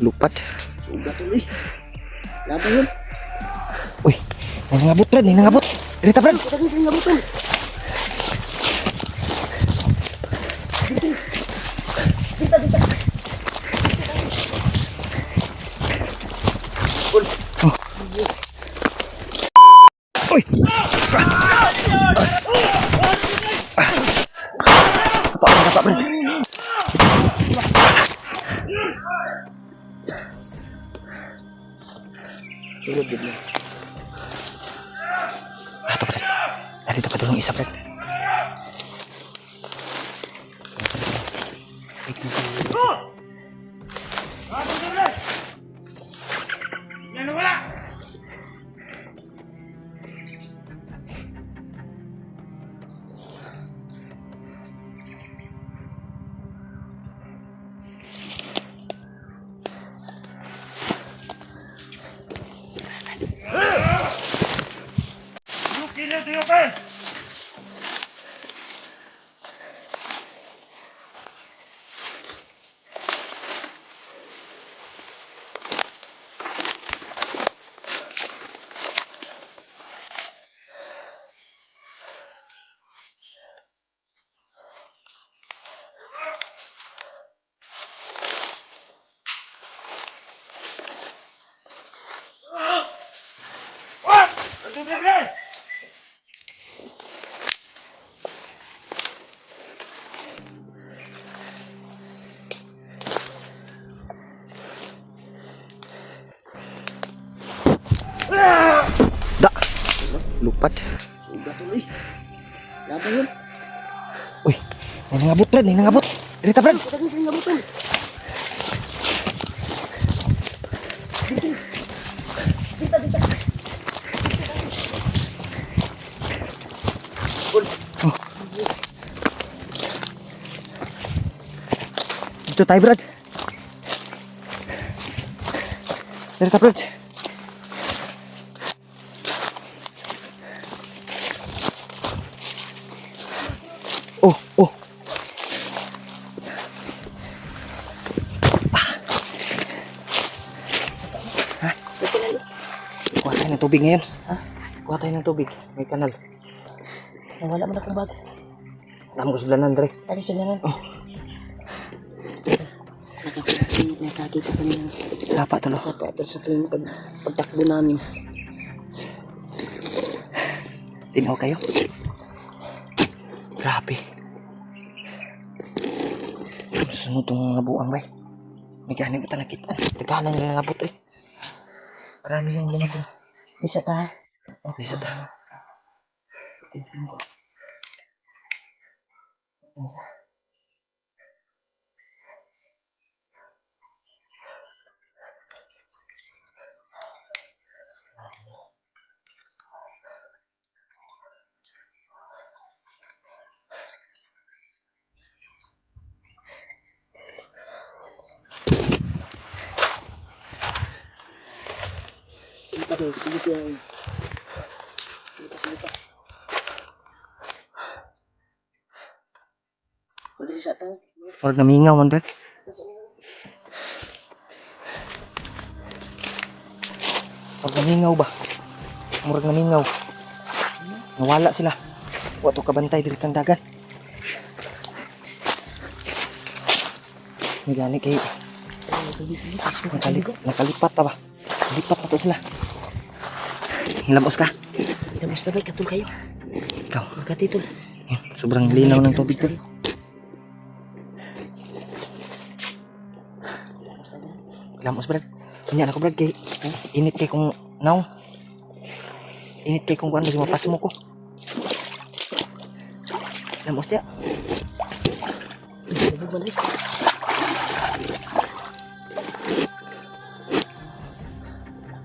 lupat. Sugat tuloy. Laban yun. Uy, nangabot Brad, nangabot. Dito Brad. Kita dito yung nabuton. Dito. Uy! Apa Brad? Sulod din mo. Ito Brad. Dito pa dulong isa Brad. Da! Lupat. Sugat tuloy. Laban yun. Uy, nangabot Brad, nangabot. Dito Brad. Kita dito yung nabuton. Dito. Dito tayo Brad. Dito Brad. Oh. Ha? Kuha tayo ng tubig ngayon. Ha? Kuha tayo ng tubig. May kanal. Nawala mo na kong bag. Alam ko sila Andre. Tali sila nan. Oh. Nakakita kami ng Sapa to no. sapatos sa tuwing pagtakbo namin. Tinaw kayo. Grabe. Sunod itong mga buwang bay. May ganit ba talaga kita? Nagkahanang nangabot eh. Marami yung lumabot. Isa ka. Isa ta. Sige pa. Wala siya tayo. Or namingaw man Brad. Pag namingaw ba? Murag namingaw. Nawala sila. Wato kabantay diri tang dagat. May gani kay nakalipat ta ba? Lipat na to sila. Hilamos ka. Hilamos na ba? Katul kayo. Ikaw. Magkatitol. Sobrang linaw ng tubig to. Hilamos Brad. Kanya ako Brad kay init kay kung naw. Init kay kung ano si mapas mo ko. Hilamos dia.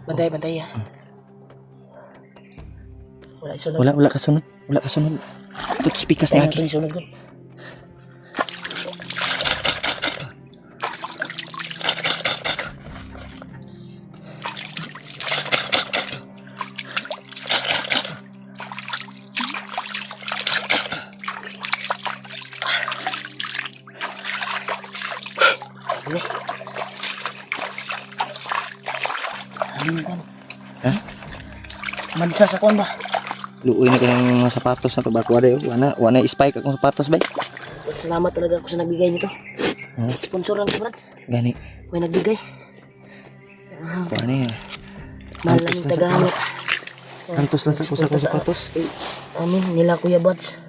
Bantay ya. Wala isunod. Wala kasunod. Wala kasunod. Tutos pikas ni Aki. Isunod ko. Mansa sa kuwan ba? Luoy na kayang mga sapatos na to ba? Kuha dayo. Wana spike akong sapatos ba? Salamat talaga ako sa nagbigay nito. Sponsor lang ko, Brad. Gani. May nagbigay. Kuha na yan. Mahal lang yung tagahanap. Antos lang sa kusa kong sapatos. Amin, nila Kuya Buds.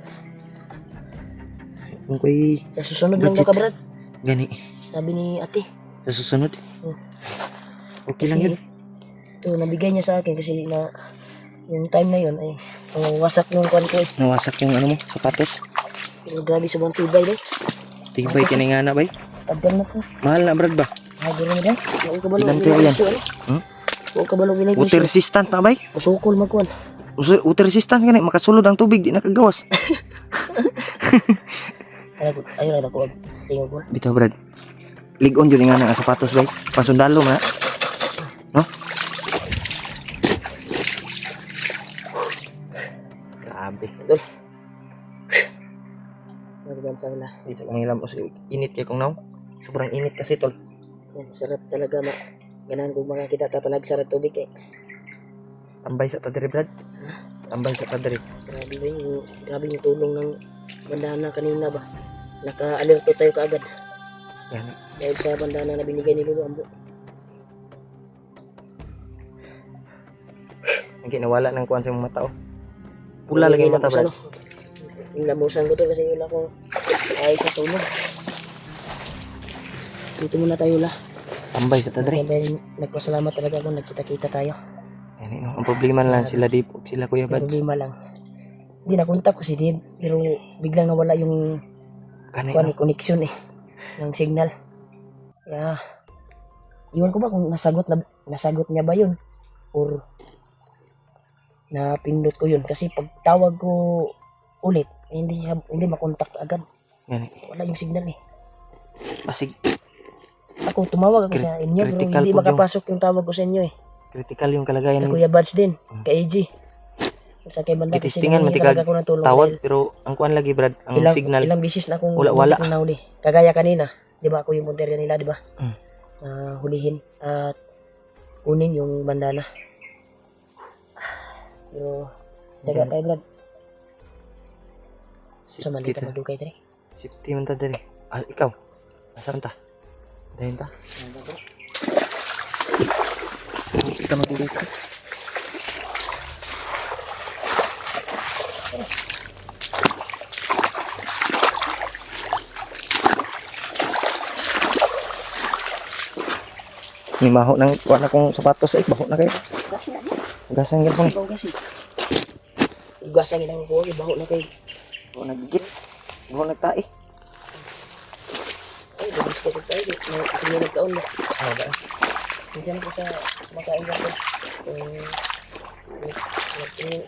Kung ko'y Sa susunod lang daw ka, Brad. gani. Sabi ni ate. Sa susunod. Hmm. Okay lang yun. Ito, nabigay niya sa akin kasi na yung time na yun ay wasak yung kwan ko eh. Nawasak yung ano mo, sapatos. Pero grabe sobrang tibay eh. Tibay kinay nga na bay. Tagal na to. Mahal na brad ba? Hago na dyan. Huwag ka balong Ilang kaya yan? binipresyo. Huwag ka balong Water binipresyo. resistant na bay. Masukol magkuhan. Water resistant gani, makasulod ang tubig, di nakagawas. Ayun na ako. Tingog ko. Bitaw brad. Ligon yun nga nga sapatos bay. Pasundalo na. No? Grabe. Idol. Nagdan sa wala. Dito lang ilam kasi init kay kung naw. Sobrang init kasi tol. Yan, sarap talaga ma. Ganahan kong mga kita tapos nagsarap tubig eh. Tambay sa tadiri brad. Tambay sa tadiri. Grabe yung tulong ng bandana kanina ba. Naka-alerto tayo kaagad. Yan. Dahil sa bandana na binigay ni Lolo Ambo. Hindi nawala ng kuwan sa mga mata oh. Pula lagi yung mata brad. Nilamusan ko to kasi wala akong ay sa tulog. Dito muna tayo la. Tambay sa tadiri. Dahil nagpasalamat talaga ako nagkita-kita tayo. Yan, no? Ang problema lang sila Dip, sila Kuya May Bads. problema lang. Hindi nakontak ko si Dave pero biglang nawala yung Kanina. connection eh. Ng signal. Kaya iwan ko ba kung nasagot niya ba yun or napindot ko yun kasi pag tawag ko ulit hindi makontak agad. Yan. Wala yung signal eh. Pasig Ako tumawag ako sa inyo pero critical hindi po yung- makapasok yung tawag ko sa inyo eh. critical yung kalagayan Kay ng Kuya Buds din, kay AG. Sa kay banda kasi Kitistingan, nangingi matikag talaga ako ng tulong tawag dahil pero ang kuan lagi brad, ang signal ilang bisis na akong Wala. muntik na nahuli. Kagaya kanina, di ba ako yung punteriya nila, di ba? Mm. Hulihin at kunin yung bandana. Pero, taga kay Brad. Sa mali ka magdugay tari. Safety man ta diri. Ah, ikaw. Asan ta? Dahin ta. Kita magdugay ka. May maho nang kuha na kong sapatos ay baho na kayo. Kasi na. Gasang yun pong. Sibaw kasi. Ugasan ginang ko, baho na kay. Baho nagigit. Baho nagtae. Ay, labis ko tayo. Kasi may nagtaon na. Diyan ko sa makain ko.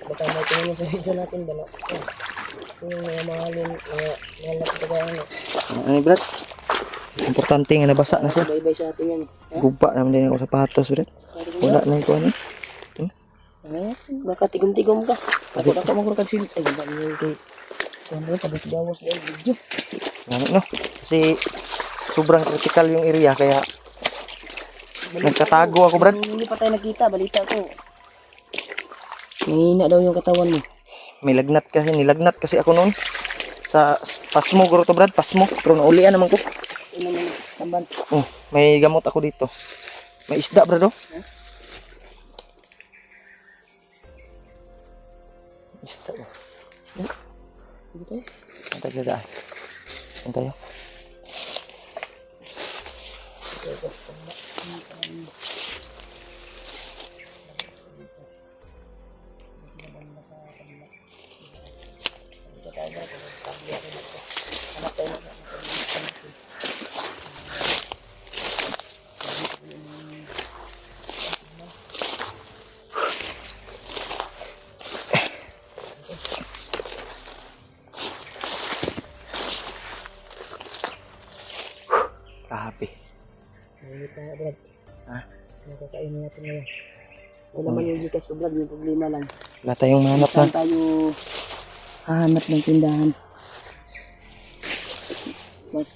Baka may tingin sa video natin ba na. Yung mga mahalin, mga mahal na pagkakaan. Ano brad? Importante nga nabasa na siya. Bye-bye sa atin yan. Gupa naman din ako sapatos brad. Wala na ikuha na. Baka tigom-tigom ka. Ako mo kung film. Ay, ba niyo kay Sandro, kabis dawas na yung video. Ano no? Kasi sobrang critical yung area kaya nagkatago ako brad. Hindi pa tayo nakita, balita ko. Nangihina daw yung katawan mo. May lagnat kasi, nilagnat kasi ako noon. Sa pasmo guro to brad, pasmo. Pero naulian naman ko. Ano naman, tamban. Oh, may gamot ako dito. May isda brad oh. Isda oh. Isda? Dito? Ang taga Saan tayo? Kahapi. Nangihina tayo, Brad. Ha? Nakakainin natin ngayon. Wala man yung Gcash ko, Brad. Yung problema lang. Wala tayong mahanap na. Saan tayo hahanap ng tindahan? Mas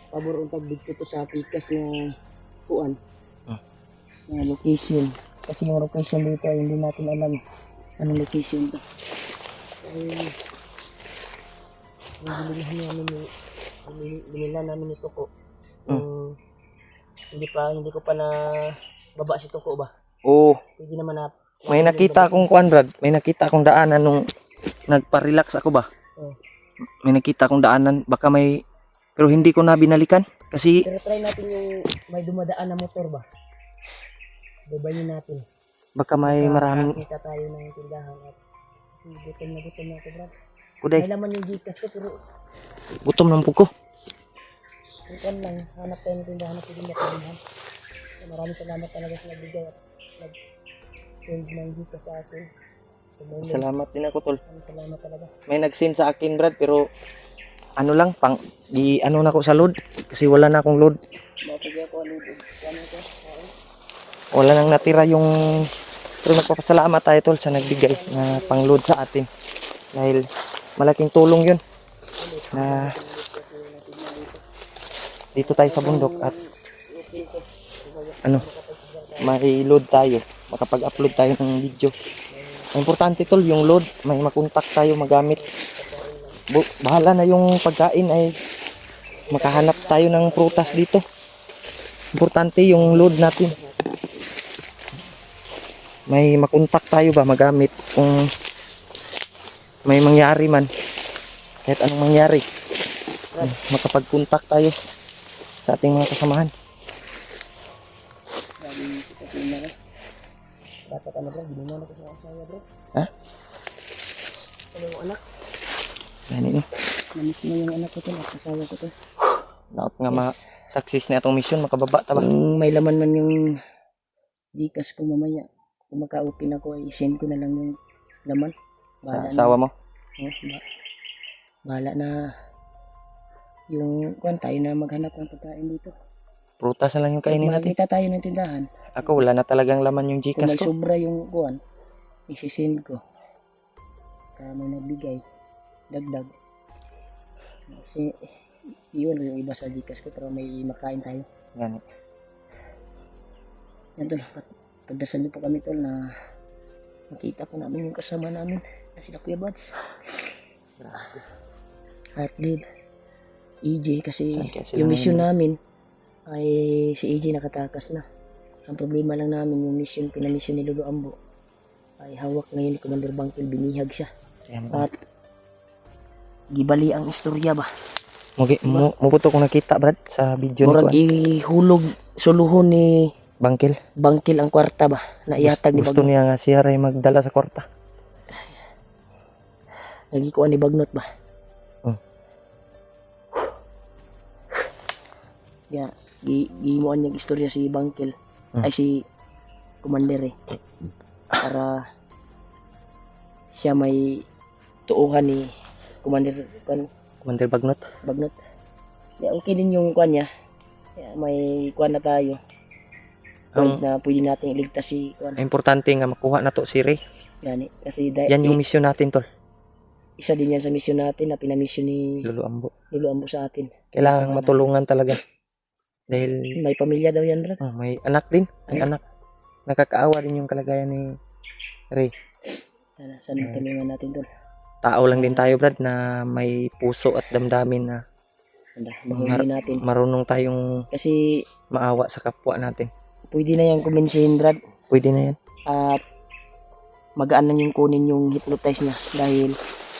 pabor ang pagdito to sa pikas na kuan. Ah. Na location. Kasi yung location dito ay hindi natin alam anong location to. Ay, yung bilihan namin binila namin ito ko. Yung, hindi ko pa na baba si Tuko ba? Oo. Pwede naman na May nakita akong kuan, Brad. May nakita akong daanan nung nagpa-relax ako ba. Oh. May nakita akong daanan. Baka may... Pero hindi ko na binalikan. Kasi... Pero try natin yung may dumadaan na motor ba? Babayin natin. Baka may maraming... Kita tayo ng tindahan at gutom na ako, Brad. Kuday, May laman yung Gcash ko pero gutom ng puko. ikuan lang, hanap tayo ng tindahan na pwede makabilhan. Maraming salamat talaga sa nagbigay at nag-send ng Gcash sa akin. Salamat din ako, tol. Maraming salamat talaga. May nag-send sa akin, Brad, pero... Ano lang, pang... ano na ako sa load. Kasi wala na akong load. Mapagay ako alud. Ano ito? Wala nang natira yung... Pero nagpapasalamat tayo, tol, sa nagbigay na pang-load sa atin. Dahil malaking tulong yun. Na... Dito tayo sa bundok at... Ano... May load tayo. Makapag-upload tayo ng video. Ang importante, tol, yung load. May makontak tayo magamit. Bahala na yung pagkain ay makahanap tayo ng prutas dito. Importante yung load natin. May makontak tayo ba magamit kung may mangyari man. Kahit anong mangyari. Makapag-contact tayo sa ating mga kasamahan. Dapat ano bro, binunod ako sa asawa bro. Ha? Ano yung anak? Gani no. Namiss mo yung anak ko to at asawa ko to. Naot nga ma-success na itong mission, makababa ta ba? Kung may laman man yung Gcash ko mamaya, kung maka-open ako ay send ko na lang yung laman. Sa asawa mo? Bahala na yung kuan tayo na maghanap ng pagkain dito. Prutas na lang yung kainin natin. Makikita tayo ng tindahan. Ako wala na talagang laman yung Kung Gcash may ko. sobra yung kuan, isi-send ko. Kaya may nagbigay, dagdag. Kasi yun yung iba sa Gcash ko pero may makain tayo. Gani. Yan tol, pagdasal niyo po kami tol na makita ko namin yung kasama namin na sila Kuya Buds. At Dave, EJ kasi yung mission namin ay si EJ nakatakas na. Ang problema lang namin yung mission, pinamisyon ni Lolo Ambo ay hawak ngayon ni Commander Bangkil, binihag siya. At gibali ang istorya ba? Muputo kong nakita, Brad, sa video Murag ni ihulog suluhon ni Bangkil. Bangkil ang kwarta ba? Na ihatag ni Gusto Bagnot. niya nga siya ray magdala sa kwarta. Nagikuan ni Bagnot ba? Oh. Ya, gimuan niya istorya si Bangkil. Ay si Commander eh. Para siya may tuuhan ni Commander Bagnot. Bagnot. Ya, okay din yung kuan niya. Ya, may kuan na tayo. Point na pwede natin iligtas si kuan. Importante nga makuha na to si Ray. Yani, kasi Yan yung mission natin, tol. isa din yan sa mission natin na pinamisyon ni Lolo Ambo sa atin. Kailangan matulungan talaga. Dahil May pamilya daw yan, bro. may anak din. May anak. Nakakaawa din yung kalagayan ni Ray. Sana tulungan natin tol. Tao lang din tayo, Brad, na may puso at damdamin na Mahuli natin. marunong tayong Kasi maawa sa kapwa natin. pwede na yung kuminsihin, Brad. Pwede na yan. At magaan lang yung kunin yung hypnotize niya.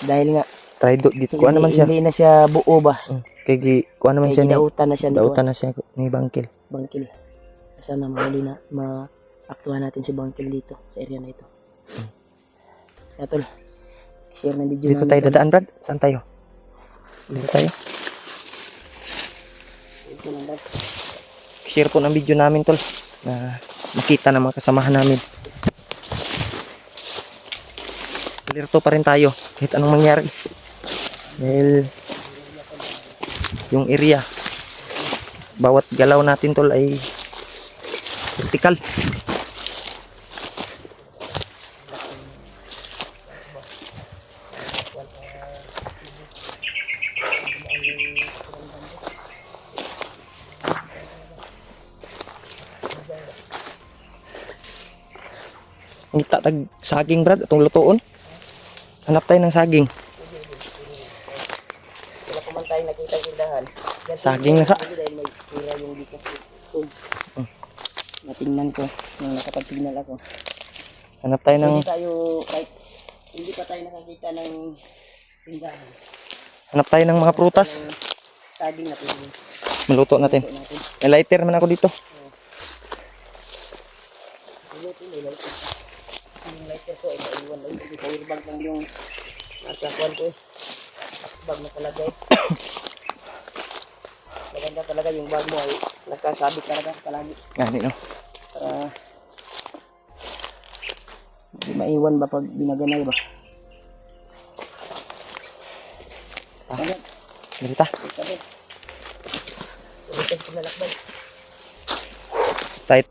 Dahil nga Try dito. Kuha naman siya. hindi na siya buo ba. Kaya kuha naman siya ni... Dautan na siya ni Dautan na siya ni Bangkil. Bangkil. Sana mahuli na maaktuhan natin si Bangkil dito sa area na ito. Kaya tol, share ng video Dito namin, tayo tol. dadaan, Brad. Saan tayo? Dito tayo. Ito na, Brad. Share po ng video namin, tol. Na makita ng mga kasamahan namin. Alerto pa rin tayo kahit anong mangyari. Dahil yung area, bawat galaw natin, tol, ay critical. ngita tag saging brad atong lutoon. Hanap tayo ng saging. Wala pa man tayo nakita yung tindahan. Saging na sa. Dahil may sira yung dito. Natingnan ko nung nakapag-signal ako. Hanap tayo ng Kahit hindi pa tayo nakakita ng tindahan. hanap tayo ng mga prutas. Saging na pwede. Maluto natin. May lighter man ako dito. Yung lighter ko ay maiwan lang. Yung power bank lang yung nasa kwan ko eh. Bag na palagay. Maganda talaga yung bag mo ay nakasabit talaga palagi. Gani no. Para hindi maiwan ba pag binaganay ba? Dito. Sabi. Ulitin ko na lakban. Tight.